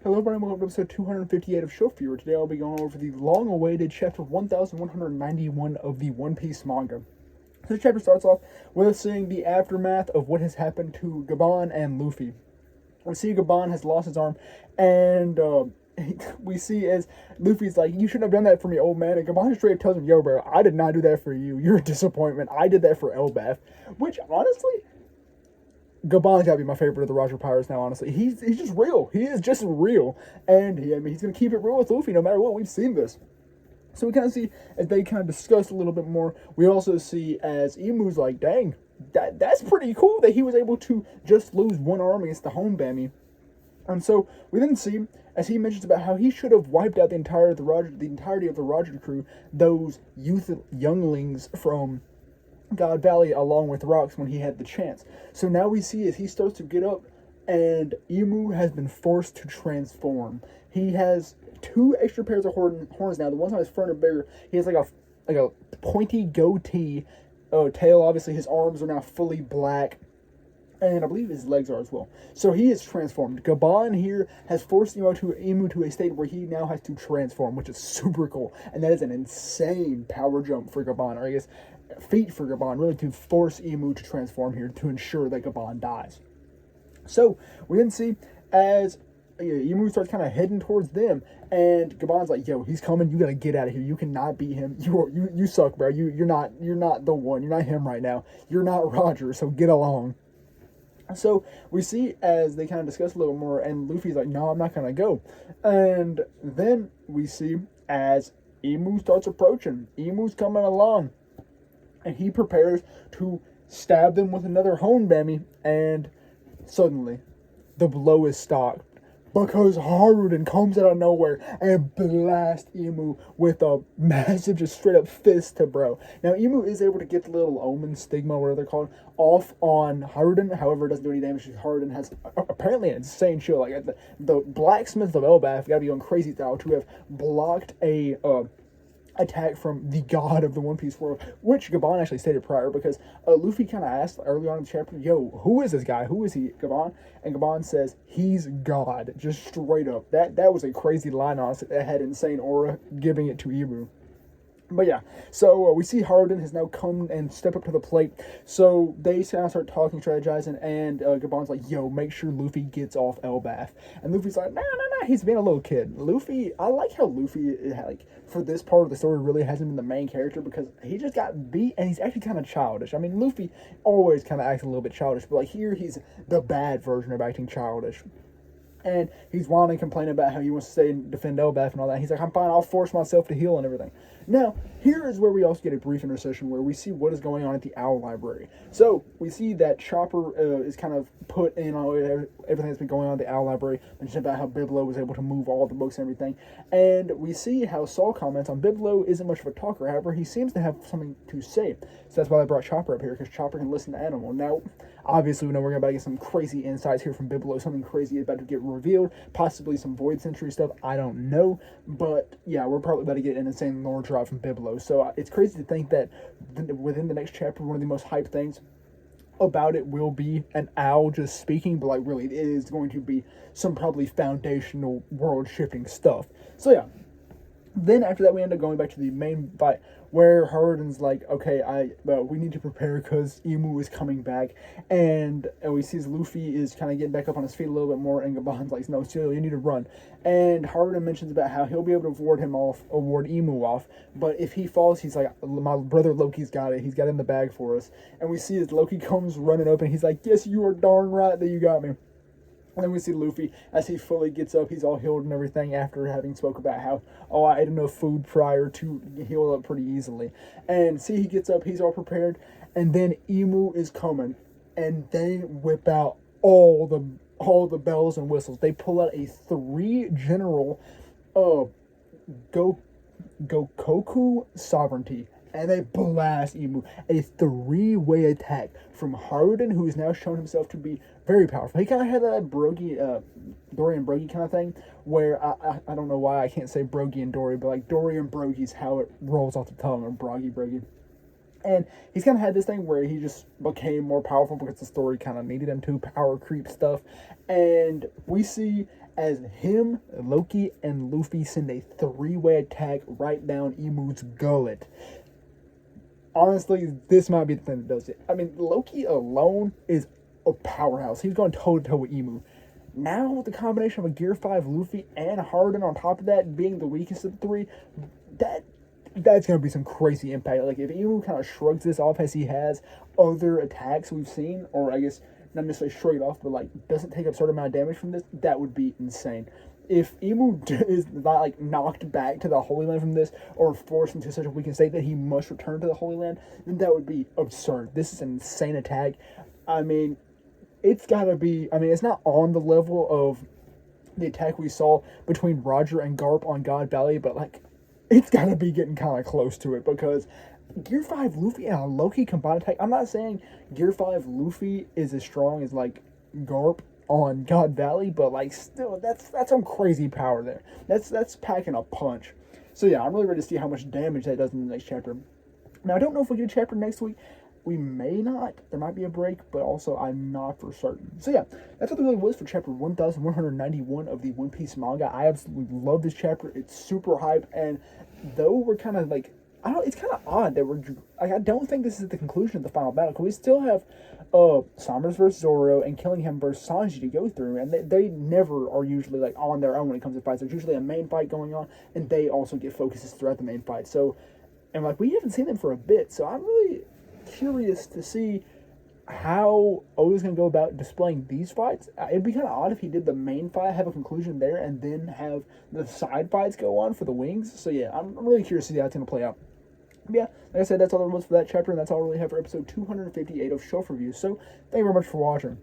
Hello, everybody. Welcome to episode 258 of Show Fever. Today, I'll be going over the long-awaited chapter 1191 of the One Piece manga. So, this chapter starts off with us seeing the aftermath of what has happened to Gaban and Luffy. We see Gaban has lost his arm, and we see as Luffy's like, "You shouldn't have done that for me, old man." And Gaban straight up tells him, "Yo, bro, I did not do that for you. You're a disappointment. I did that for Elbaf." Which, honestly, Gaban's gotta be my favorite of the Roger Pirates now, honestly. He's just real. He is just real. And he's gonna keep it real with Luffy no matter what. We've seen this. So we kind of see, as they kind of discuss a little bit more, we also see as Imu's like, dang, that's pretty cool that he was able to just lose one arm against the home Bammy. And so we then see, as he mentions about how he should have wiped out the entirety of the Roger crew, those younglings from God Valley along with Rocks when he had the chance. So now we see as he starts to get up, and Imu has been forced to transform. He has two extra pairs of horns now. The one's on his front are bigger. He has like a pointy goatee tail. Obviously, his arms are now fully black, and I believe his legs are as well. So he is transformed. Gaban here has forced Imu to a state where he now has to transform, which is super cool. And that is an insane power jump for Gaban, or I guess feat for Gaban, really, to force Imu to transform here to ensure that Gaban dies. So we then see as Imu starts kind of heading towards them, and Gaban's like, "Yo, he's coming. You gotta get out of here. You cannot beat him. You suck, bro. You're not the one. You're not him right now. You're not Roger. So get along." So we see as they kind of discuss a little more, and Luffy's like, "No, I'm not gonna go." And then we see as Imu starts approaching. Imu's coming along, and he prepares to stab them with another hone Bammy, and suddenly the blow is stopped because Haruden comes out of nowhere and blasts Imu with a massive, just straight up fist to bro. Now, Imu is able to get the little omen stigma, whatever they're called, off on Haruden. However, it doesn't do any damage because Haruden has apparently an insane shield. Like the blacksmith of Elbaf gotta be going crazy style to have blocked a attack from the god of the One Piece world, which Gaban actually stated prior, because Luffy kind of asked early on in the chapter, "Yo, who is this guy? Who is he, Gaban?" And Gaban says, "He's God," just straight up. That was a crazy line, honestly. That had insane aura, giving it to Imu. But yeah, so we see Harden has now come and stepped up to the plate. So they kind of start talking, strategizing, and Gaban's like, "Yo, make sure Luffy gets off Elbaf." And Luffy's like, "No, no, no, he's being a little kid." Luffy, I like how Luffy, like, for this part of the story, really hasn't been the main character because he just got beat, and he's actually kind of childish. I mean, Luffy always kind of acts a little bit childish, but like here, he's the bad version of acting childish. And he's whining, complaining about how he wants to stay and defend Elbaf and all that. He's like, "I'm fine, I'll force myself to heal and everything." Now, here is where we also get a brief intercession where we see what is going on at the Owl Library. So, we see that Chopper is kind of put in on everything that's been going on at the Owl Library, mentioned about how Biblo was able to move all the books and everything. And we see how Saul comments on Biblo isn't much of a talker, however, he seems to have something to say. So that's why they brought Chopper up here, because Chopper can listen to Animal. Now, obviously, we know we're about to get some crazy insights here from Biblo, something crazy is about to get revealed, possibly some Void Century stuff, I don't know, but yeah, we're probably about to get an insane lore drop from Biblo. So it's crazy to think that within the next chapter, one of the most hyped things about it will be an owl just speaking, but like really, it is going to be some probably foundational world shifting stuff. So yeah. Then after that, we end up going back to the main fight where Harden's like, "Okay, we need to prepare because Imu is coming back," and we see Luffy is kind of getting back up on his feet a little bit more, and Gaban's like, "No, still, you need to run." And Harden mentions about how he'll be able to ward Imu off, but if he falls, he's like, "My brother Loki's got it. He's got it in the bag for us." And we see as Loki comes running up, and he's like, "Yes, you are darn right that you got me." And then we see Luffy as he fully gets up. He's all healed and everything after having spoke about how, "Oh, I ate enough food prior to heal up pretty easily." And see, he gets up. He's all prepared. And then Imu is coming. And they whip out all the bells and whistles. They pull out a 3-general Gokoku sovereignty, and they blast Imu. A 3-way attack from Haruden, who has now shown himself to be very powerful. He kind of had that Dory and Brogy kind of thing, where I don't know why I can't say Brogy and Dory, but like Dory and Brogy's how it rolls off the tongue, or Brogy. And he's kind of had this thing where he just became more powerful because the story kind of needed him to, power creep stuff. And we see as him, Loki, and Luffy send a three-way attack right down Imu's gullet. Honestly, this might be the thing that does it. I mean, Loki alone is a powerhouse. He's going toe-to-toe with Imu. Now, with the combination of a Gear 5 Luffy and Harden on top of that being the weakest of the three, that's going to be some crazy impact. Like, if Imu kind of shrugs this off as he has other attacks we've seen, or I guess not necessarily shrug it off, but like doesn't take a certain amount of damage from this, that would be insane. If Imu is not like knocked back to the Holy Land from this, or forced into such a weakened state that he must return to the Holy Land, then that would be absurd. This is an insane attack. I mean, it's gotta be. I mean, it's not on the level of the attack we saw between Roger and Garp on God Valley, but like, it's gotta be getting kind of close to it, because Gear 5 Luffy and a Loki combined attack. I'm not saying Gear 5 Luffy is as strong as like Garp on God Valley, but like still that's some crazy power there. That's packing a punch. So yeah, I'm really ready to see how much damage that does in the next chapter. Now I don't know if we get a chapter next week. We may not. There might be a break, but also I'm not for certain. So yeah, that's what it really was for chapter 1191 of the One Piece manga. I absolutely love this chapter. It's super hype, and though we're kind of like, it's kind of odd that we're like, I don't think this is the conclusion of the final battle, because we still have Sombras versus Zoro and Killingham versus Sanji to go through, and they never are usually like on their own when it comes to fights. There's usually a main fight going on, and they also get focuses throughout the main fight. So, and like, we haven't seen them for a bit, so I'm really curious to see how Oda's going to go about displaying these fights. It'd be kind of odd if he did the main fight, have a conclusion there, and then have the side fights go on for the wings. So yeah, I'm really curious to see how it's going to play out. Yeah, like I said, that's all there was for that chapter, and that's all I really have for episode 258 of Shelf Review. So, thank you very much for watching.